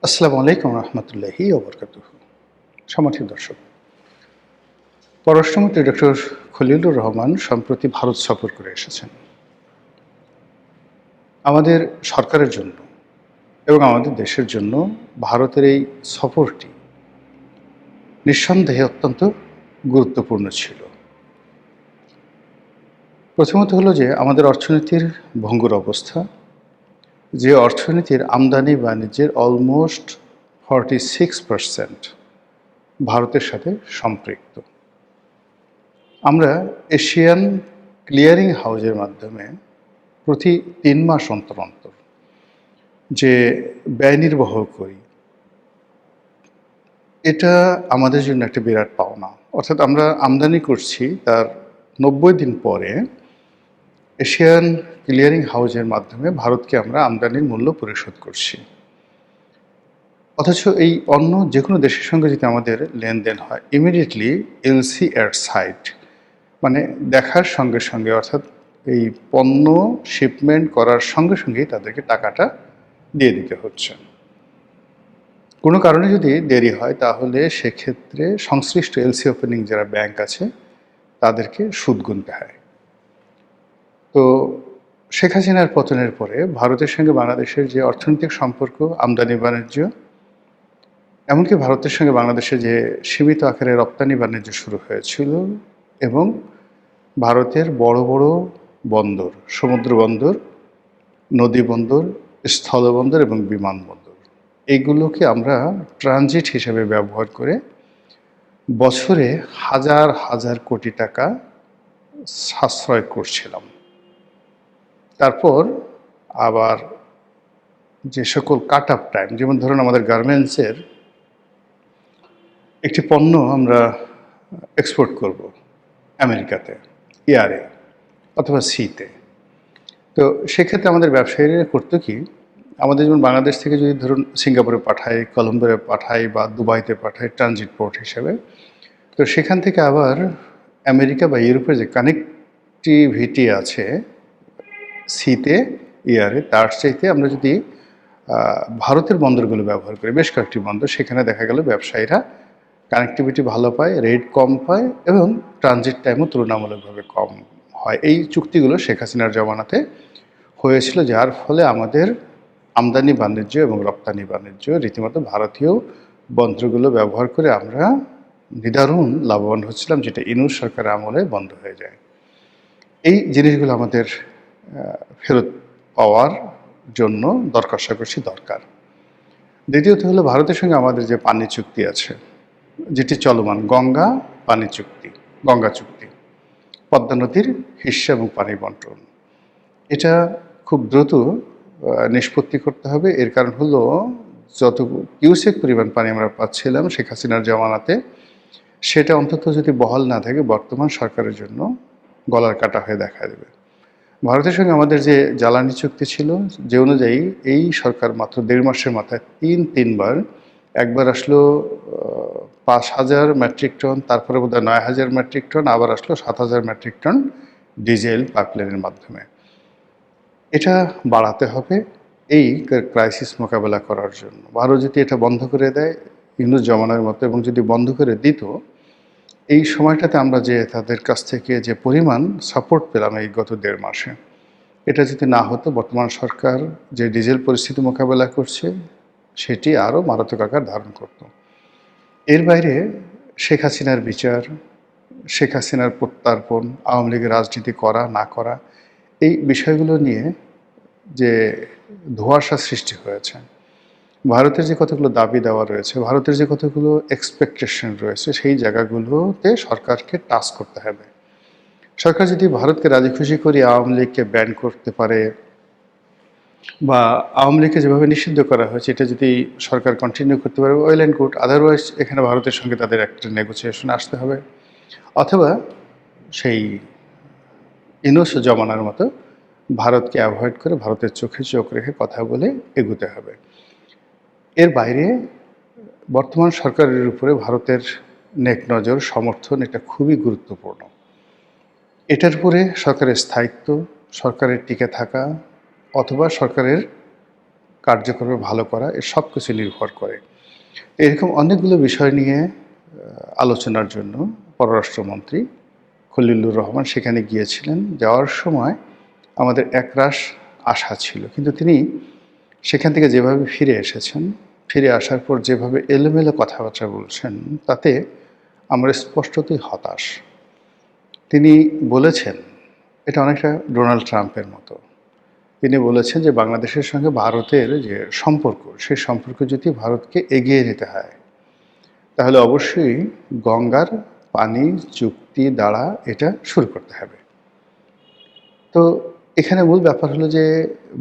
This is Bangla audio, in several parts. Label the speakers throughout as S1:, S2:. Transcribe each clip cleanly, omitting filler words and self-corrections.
S1: আসসালামু আলাইকুম রহমতুল্লাহি ওবরকাতুহ। সম্মানিত দর্শক, পররাষ্ট্রমন্ত্রী ডক্টর খলিলুর রহমান সম্প্রতি ভারত সফর করে এসেছেন। আমাদের সরকারের জন্য এবং আমাদের দেশের জন্য ভারতের এই সফরটি নিঃসন্দেহে অত্যন্ত গুরুত্বপূর্ণ ছিল। প্রথমত হলো যে আমাদের অর্থনীতির ভঙ্গুর অবস্থা, যে অর্থনীতির আমদানি বাণিজ্যের অলমোস্ট 46% ভারতের সাথে সম্পৃক্ত। আমরা এশিয়ান ক্লিয়ারিং হাউজের মাধ্যমে প্রতি ৩ মাস অন্তর অন্তর যে ব্যয় নির্বাহ করি, এটা আমাদের জন্য একটা বিরাট পাওনা। অর্থাৎ আমরা আমদানি করছি, তার ৯০ দিন পরে এশিয়ান ক্লিয়ারিং হাউজের মাধ্যমে ভারতকে আমরা আমদানির মূল্য পরিশোধ করছি। অথচ এই অন্য যে কোনো দেশের সঙ্গে যদি আমাদের লেনদেন হয়, ইমিডিয়েটলি এলসি অ্যাট সাইট, মানে দেখার সঙ্গে সঙ্গে, অর্থাৎ এই পণ্য শিপমেন্ট করার সঙ্গে সঙ্গেই তাদেরকে টাকাটা দিয়ে দিতে হচ্ছে। কোনো কারণে যদি দেরি হয় তাহলে সেক্ষেত্রে সংশ্লিষ্ট এলসি ওপেনিং যারা ব্যাংক আছে তাদেরকে সুদ গুনতে হয়। তো শেখ হাসিনার পতনের পরে ভারতের সঙ্গে বাংলাদেশের যে অর্থনৈতিক সম্পর্ক, আমদানি বাণিজ্য, এমনকি ভারতের সঙ্গে বাংলাদেশে যে সীমিত আকারে রপ্তানি বাণিজ্য শুরু হয়েছিল, এবং ভারতের বড় বড় বন্দর, সমুদ্র বন্দর, নদী বন্দর, স্থলবন্দর এবং বিমানবন্দর, এইগুলোকে আমরা ট্রানজিট হিসেবে ব্যবহার করে বছরে হাজার হাজার কোটি টাকা সাশ্রয় করছিলাম। তারপর আবার যে সকল কাট আপ টাইম, যেমন ধরুন আমাদের গার্মেন্টসের একটি পণ্য আমরা এক্সপোর্ট করব আমেরিকাতে, এয়ারে অথবা সিতে। তো সেক্ষেত্রে আমাদের ব্যবসায়ীরা করতো কি, আমাদের যেমন বাংলাদেশ থেকে যদি ধরুন সিঙ্গাপুরে পাঠাই, কলম্বোরে পাঠাই বা দুবাইতে পাঠাই ট্রানজিট পোর্ট হিসেবে, তো সেখান থেকে আবার আমেরিকা বা ইউরোপের যে কানেক্টিভিটি আছে সিতে, এয়ারে, তার চাইতে আমরা যদি ভারতের বন্দরগুলো ব্যবহার করি, বেশ কয়েকটি বন্দর, সেখানে দেখা গেল ব্যবসায়ীরা কানেক্টিভিটি ভালো পায়, রেট কম পায় এবং ট্রানজিট টাইমও তুলনামূলকভাবে কম হয়। এই চুক্তিগুলো শেখ হাসিনার জমানাতে হয়েছিল, যার ফলে আমাদের আমদানি বাণিজ্য এবং রপ্তানি বাণিজ্য রীতিমতো ভারতীয় বন্দরগুলো ব্যবহার করে আমরা নিদারুণ লাভবান হচ্ছিলাম, যেটা ইউনূস সরকারের আমলে বন্ধ হয়ে যায়। এই জিনিসগুলো আমাদের ফেরত পাওয়ার জন্য দরকার। দ্বিতীয়ত হলো ভারতের সঙ্গে আমাদের যে পানি চুক্তি আছে, যেটি চলমান, গঙ্গা চুক্তি, পদ্মা নদীর হিস্যা এবং পানি বন্টন, এটা খুব দ্রুত নিষ্পত্তি করতে হবে। এর কারণ হলো যত কিউসেক পরিমাণ পানি আমরা পাচ্ছিলাম শেখ হাসিনার জমানাতে, সেটা অন্তত যদি বহাল না থাকে বর্তমান সরকারের জন্য গলার কাটা হয়ে দেখা দেবে। ভারতের সঙ্গে আমাদের যে জ্বালানি চুক্তি ছিল, যে অনুযায়ী এই সরকার মাত্র ১.৫ মাসের মাথায় তিনবার, একবার আসলো ৫,০০০ মেট্রিক টন, তারপরে বোধহয় ৯,০০০ মেট্রিক টন, আবার আসলো ৭,০০০ মেট্রিক টন ডিজেল পাইপলাইনের মাধ্যমে। এটা বাড়াতে হবে এই ক্রাইসিস মোকাবেলা করার জন্য। ভারত যদি এটা বন্ধ করে দেয় ইউনূস জমানার মতো, এবং যদি বন্ধ করে দিত, এই সময়টাতে আমরা যে তাদের কাছ থেকে যে পরিমাণ সাপোর্ট পেলাম এই গত ১.৫ মাসে, এটা যদি না হতো, বর্তমান সরকার যে ডিজেল পরিস্থিতি মোকাবেলা করছে সেটি আরও মারাত্মক আকার ধারণ করত। এর বাইরে শেখ হাসিনার বিচার, শেখ হাসিনার প্রত্যর্পণ, আওয়ামী লীগের রাজনীতি করা না করা, এই বিষয়গুলো নিয়ে যে ধোঁয়াশা সৃষ্টি হয়েছে, ভারতের যে কতগুলো দাবি দেওয়া রয়েছে, ভারতের যে কতগুলো এক্সপেকটেশন রয়েছে, সেই জায়গাগুলোতে সরকারকে টাচ করতে হবে। সরকার যদি ভারতকে রাজি খুশি করে আওয়ামী লীগকে ব্যান করতে পারে, বা আওয়ামী লীগকে যেভাবে নিষিদ্ধ করা হয়েছে এটা যদি সরকার কন্টিনিউ করতে পারে, ওয়েল অ্যান্ড গুড। আদারওয়াইজ এখানে ভারতের সঙ্গে তাদের একটা নেগোসিয়েশনে আসতে হবে, অথবা সেই ইউনূস জমানার মতো ভারতকে অ্যাভয়েড করে ভারতের চোখে চোখ রেখে কথা বলে এগোতে হবে। এর বাইরে বর্তমান সরকারের উপরে ভারতের নেক নজর, সমর্থন, এটা খুবই গুরুত্বপূর্ণ। এটার উপরে সরকারের স্থায়িত্ব, সরকারের টিকে থাকা, অথবা সরকারের কার্যক্রমে ভালো করা, এ সব কিছু নির্ভর করে। এরকম অনেকগুলো বিষয় নিয়ে আলোচনার জন্য পররাষ্ট্রমন্ত্রী খলিলুর রহমান সেখানে গিয়েছিলেন। যাওয়ার সময় আমাদের একরাশ আশা ছিল, কিন্তু তিনি সেখান থেকে যেভাবে ফিরে এসেছেন, ফিরে আসার পর যেভাবে এলোমেলো কথাবার্তা বলছেন, তাতে আমরা স্পষ্টতই হতাশ। তিনি বলেছেন, এটা অনেকটা ডোনাল্ড ট্রাম্পের মতো। তিনি বলেছেন যে বাংলাদেশের সঙ্গে ভারতের যে সম্পর্ক, সেই সম্পর্ক যদি ভারতকে এগিয়ে নিতে হয়, তাহলে অবশ্যই গঙ্গার পানি চুক্তি দ্বারা এটা শুরু করতে হবে। তো এখানে মূল ব্যাপার হলো যে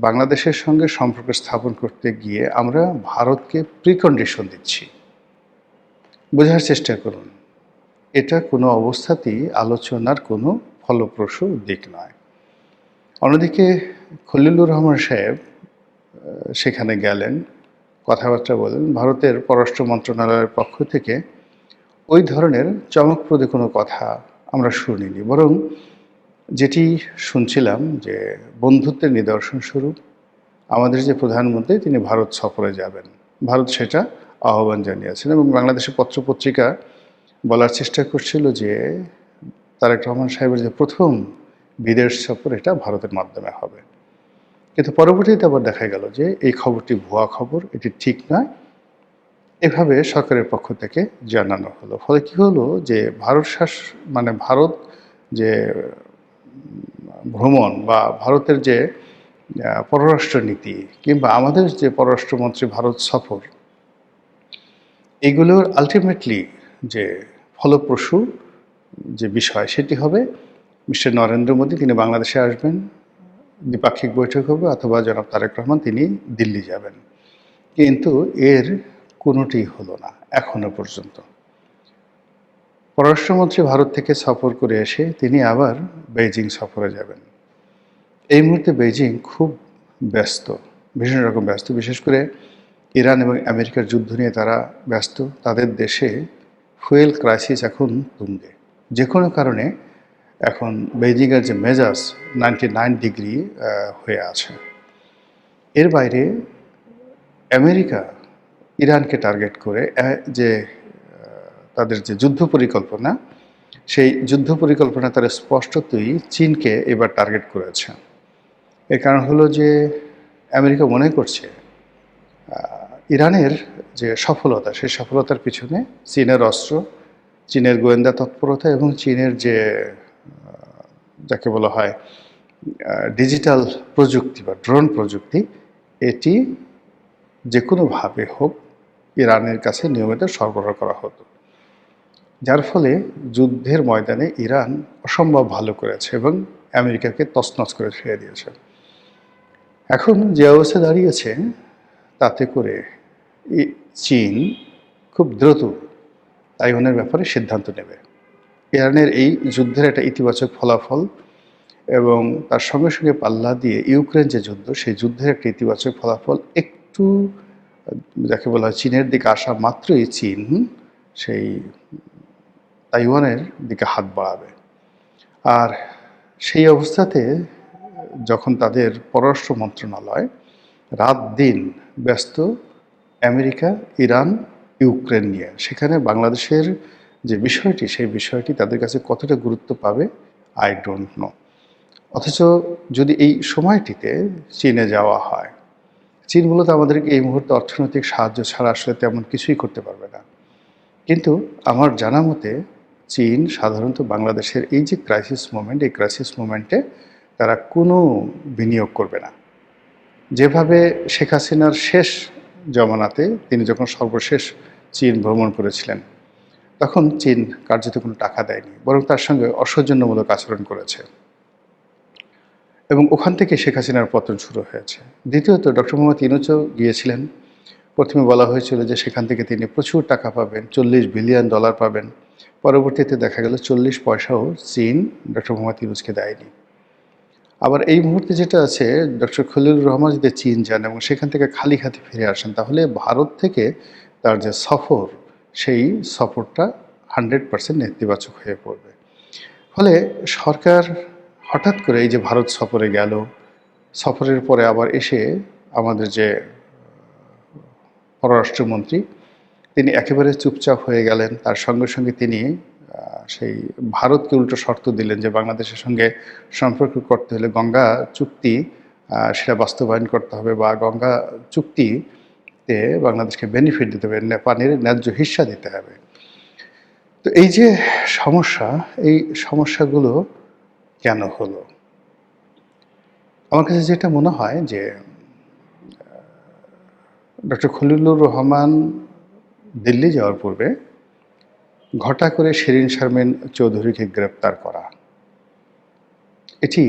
S1: বাংলাদেশের সঙ্গে সম্পর্ক স্থাপন করতে গিয়ে আমরা ভারতকে প্রিকন্ডিশন দিচ্ছি। বোঝার চেষ্টা করুন, এটা কোনো অবস্থাতেই আলোচনার কোনো ফলপ্রসূ দিক নয়। অন্যদিকে খলিলুর রহমান সাহেব সেখানে গেলেন, কথাবার্তা বলেন। ভারতের পররাষ্ট্র মন্ত্রণালয়ের পক্ষ থেকে ওই ধরনের চমকপ্রদ কোনো কথা আমরা শুনিনি, বরং যেটি শুনছিলাম যে বন্ধুত্বের নিদর্শন স্বরূপ আমাদের যে প্রধানমন্ত্রী তিনি ভারত সফরে যাবেন, ভারত সেটা আহ্বান জানিয়েছেন। এবং বাংলাদেশের পত্রপত্রিকা বলার চেষ্টা করছিল যে তারেক রহমান সাহেবের যে প্রথম বিদেশ সফর এটা ভারতের মাধ্যমে হবে। কিন্তু পরবর্তীতে আবার দেখা গেল যে এই খবরটি ভুয়া খবর, এটি ঠিক নয়, এভাবে সরকারের পক্ষ থেকে জানানো হলো। ফলে কী হলো যে ভারত যে ভ্রমণ বা ভারতের যে পররাষ্ট্রনীতি কিংবা আমাদের যে পররাষ্ট্রমন্ত্রী ভারত সফর, এগুলোর আলটিমেটলি যে ফলপ্রসূ যে বিষয় সেটি হবে মিস্টার নরেন্দ্র মোদী, তিনি বাংলাদেশে আসবেন, দ্বিপাক্ষিক বৈঠক হবে, অথবা জনাব তারেক রহমান তিনি দিল্লি যাবেন। কিন্তু এর কোনোটি হলো না এখনো পর্যন্ত। পররাষ্ট্রমন্ত্রী ভারত থেকে সফর করে এসে তিনি আবার বেইজিং সফরে যাবেন। এই মুহূর্তে বেইজিং খুব ব্যস্ত, ভীষণ রকম ব্যস্ত। বিশেষ করে ইরান এবং আমেরিকার যুদ্ধ নিয়ে তারা ব্যস্ত। তাদের দেশে ফুয়েল ক্রাইসিস এখন তুঙ্গে। যে কোনো কারণে এখন বেইজিংয়ের যে মেজাজ 99 ডিগ্রি হয়ে আছে। এর বাইরে আমেরিকা ইরানকে টার্গেট করে যে তাদের যে যুদ্ধ পরিকল্পনা, সেই যুদ্ধ পরিকল্পনা তারা স্পষ্টতই চীনকে এবার টার্গেট করেছে। এর কারণ হলো যে আমেরিকা মনে করছে ইরানের যে সফলতা, সেই সফলতার পিছনে চীনের অস্ত্র, চীনের গোয়েন্দা তৎপরতা এবং চীনের যে যাকে বলা হয় ডিজিটাল প্রযুক্তি বা ড্রোন প্রযুক্তি, এটি যে কোনোভাবে হোক ইরানের কাছে নিয়মিত সরবরাহ করা হতো, যার ফলে যুদ্ধের ময়দানে ইরান অসম্ভব ভালো করেছে এবং আমেরিকাকে তছনছ করে ছেড়ে দিয়েছে। এখন যে অবস্থা দাঁড়িয়েছে, তাতে করে চীন খুব দ্রুত তাইওয়ানের ব্যাপারে সিদ্ধান্ত নেবে। ইরানের এই যুদ্ধের একটা ইতিবাচক ফলাফল এবং তার সঙ্গে সঙ্গে পাল্লা দিয়ে ইউক্রেন যে যুদ্ধ, সেই যুদ্ধের একটা ইতিবাচক ফলাফল একটু যাকে বলা হয় চীনের দিকে আসা মাত্রই চীন সেই তাইওয়ানের দিকে হাত বাড়াবে। আর সেই অবস্থাতে যখন তাদের পররাষ্ট্র মন্ত্রণালয় রাত দিন ব্যস্ত আমেরিকা, ইরান, ইউক্রেন নিয়ে, সেখানে বাংলাদেশের যে বিষয়টি, সেই বিষয়টি তাদের কাছে কতটা গুরুত্ব পাবে আই ডোন্ট নো। অথচ যদি এই সময়টিতে চীনে যাওয়া হয়, চীন মূলত আমাদেরকে এই মুহূর্তে অর্থনৈতিক সাহায্য ছাড়া আসলে তেমন কিছুই করতে পারবে না। কিন্তু আমার জানা মতে চীন সাধারণত বাংলাদেশের এই যে ক্রাইসিস মোমেন্ট, এই ক্রাইসিস মোমেন্টে তারা কোনো বিনিয়োগ করবে না। যেভাবে শেখ হাসিনার শেষ জমানাতে তিনি যখন সর্বশেষ চীন ভ্রমণ করেছিলেন, তখন চীন কার্যত কোনো টাকা দেয়নি, বরং তার সঙ্গে অসৌজন্যমূলক আচরণ করেছে এবং ওখান থেকে শেখ হাসিনার পতন শুরু হয়েছে। দ্বিতীয়ত ডক্টর মোহাম্মদ ইউনূসও গিয়েছিলেন। প্রথমে বলা হয়েছিল যে সেখান থেকে তিনি প্রচুর টাকা পাবেন, $40 বিলিয়ন পাবেন। পরবর্তীতে দেখা গেল 40 পয়সাও চীন ডক্টর মোহাম্মদ ইউনূসকে দেয়নি। আবার এই মুহূর্তে যেটা আছে, ডক্টর খলিলুর রহমান যদি চীন যান এবং সেখান থেকে খালি হাতে ফিরে আসেন, তাহলে ভারত থেকে তার যে সফর, সেই সফরটা 100% নেতিবাচক হয়ে পড়বে। ফলে সরকার হঠাৎ করে এই যে ভারত সফরে গেল, সফরের পরে আবার এসে আমাদের যে পররাষ্ট্রমন্ত্রী, তিনি একেবারে চুপচাপ হয়ে গেলেন। তার সঙ্গে সঙ্গে তিনি সেই ভারতকে উল্টো শর্ত দিলেন যে বাংলাদেশের সঙ্গে সম্পর্ক করতে হলে গঙ্গা চুক্তি সেটা বাস্তবায়ন করতে হবে, বা গঙ্গা চুক্তিতে বাংলাদেশকে বেনিফিট দিতে হবে, পানির ন্যায্য হিস্সা দিতে হবে। তো এই যে সমস্যা, এই সমস্যাগুলো কেন হলো? আমার কাছে যেটা মনে হয় যে ডক্টর খলিলুর রহমান দিল্লি যাওয়ার পূর্বে ঘটা করে শিরীন শারমিন চৌধুরীকে গ্রেপ্তার করা, এটি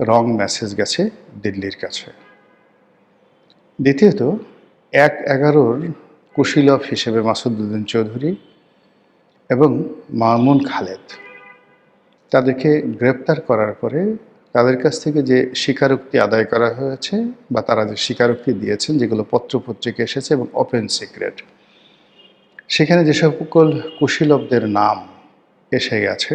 S1: রং মেসেজ গেছে দিল্লির কাছে। দ্বিতীয়ত ১/১১-র কুশীলব হিসেবে মাসুদউদ্দিন চৌধুরী এবং মামুন খালেদ, তাদেরকে গ্রেপ্তার করার পরে তাদের কাছ থেকে যে স্বীকারোক্তি আদায় করা হয়েছে বা তারা যে স্বীকারোক্তি দিয়েছেন, যেগুলো পত্রপত্রিকা এসেছে এবং ওপেন সিক্রেট, সেখানে যে সকল কুশীলবদের নাম এসে গেছে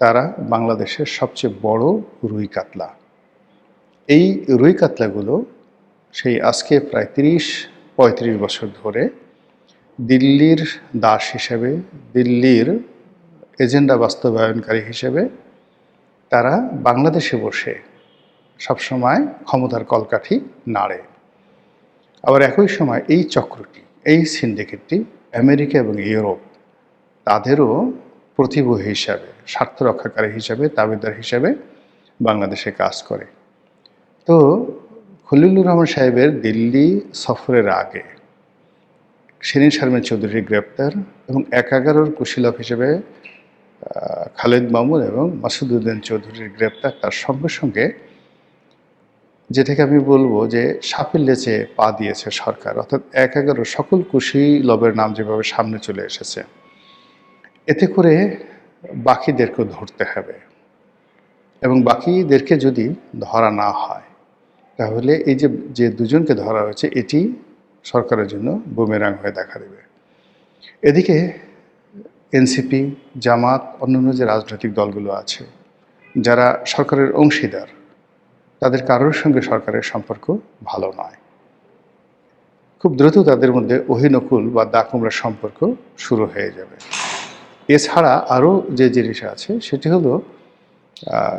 S1: তারা বাংলাদেশের সবচেয়ে বড় রুই কাতলা। এই রুই কাতলাগুলো সেই আজকে প্রায় ৩০-৩৫ বছর ধরে দিল্লির দাস হিসেবে, দিল্লির এজেন্ডা বাস্তবায়নকারী হিসেবে তারা বাংলাদেশে বসে সবসময় ক্ষমতার কলকাঠি নাড়ে। আবার একই সময় এই চক্রটি, এই সিন্ডিকেটটি আমেরিকা এবং ইউরোপ, তাদেরও প্রতিবহী হিসাবে, স্বার্থ রক্ষাকারী হিসাবে, দাবিদার হিসাবে বাংলাদেশে কাজ করে। তো খলিলুর রহমান সাহেবের দিল্লি সফরের আগে শিরীন শারমিন চৌধুরীর গ্রেপ্তার এবং ১/১১-র কুশীলব হিসেবে খালেদ মামুন এবং মাসুদউদ্দিন চৌধুরীর গ্রেপ্তার, তার সঙ্গে সঙ্গে যেটাকে আমি বলবো যে সাপের লেচে পা দিয়েছে সরকার, অর্থাৎ ১/১১ সকল কুশীলবের নাম যেভাবে সামনে চলে এসেছে, এতে করে বাকিদেরকেও ধরতে হবে। এবং বাকিদেরকে যদি ধরা না হয় তাহলে এই যে দুজনকে ধরা হয়েছে এটি সরকারের জন্য বুমেরাং হয়ে দেখা দেবে। এদিকে এনসিপি, জামাত, অন্যান্য যে রাজনৈতিক দলগুলো আছে যারা সরকারের অংশীদার, তাদের কারোর সঙ্গে সরকারের সম্পর্ক ভালো নয়। খুব দ্রুত তাদের মধ্যে অহিনকুল বা দাকুমড়ার সম্পর্ক শুরু হয়ে যাবে। এছাড়া আরও যে জিনিস আছে সেটি হলো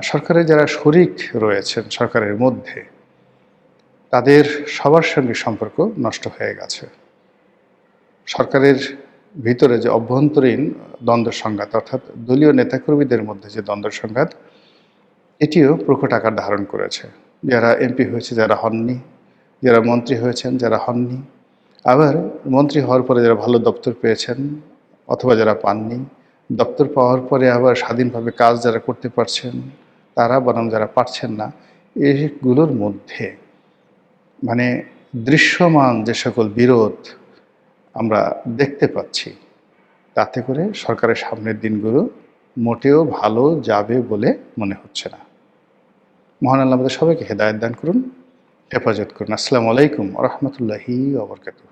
S1: সরকারের যারা শরিক রয়েছেন সরকারের মধ্যে, তাদের সবার সঙ্গে সম্পর্ক নষ্ট হয়ে গেছে। সরকারের ভিতরে যে অভ্যন্তরীণ দ্বন্দ্ব সংঘাত, অর্থাৎ দলীয় নেতাকর্মীদের মধ্যে যে দ্বন্দ্ব সংঘাত, এটিও প্রকট আকার ধারণ করেছে। যারা এমপি হয়েছে, যারা হননি, যারা মন্ত্রী হয়েছেন, যারা হননি, আবার মন্ত্রী হওয়ার পরে যারা ভালো দপ্তর পেয়েছেন অথবা যারা পাননি, দপ্তর পাওয়ার পরে আবার স্বাধীনভাবে কাজ যারা করতে পারছেন তারা, বরং যারা পারছেন না, এগুলোর মধ্যে মানে দৃশ্যমান যে সকল বিরোধ আমরা দেখতে পাচ্ছি, তাতে করে সরকারের সামনের দিনগুলো মোটেও ভালো যাবে বলে মনে হচ্ছে না। মহান আল্লাহ আমাদের সবাইকে হেদায়েত দান করুন, হেফাজত করুন। আসসালামু আলাইকুম ওয়া রাহমাতুল্লাহি ওয়া বারাকাতুহু।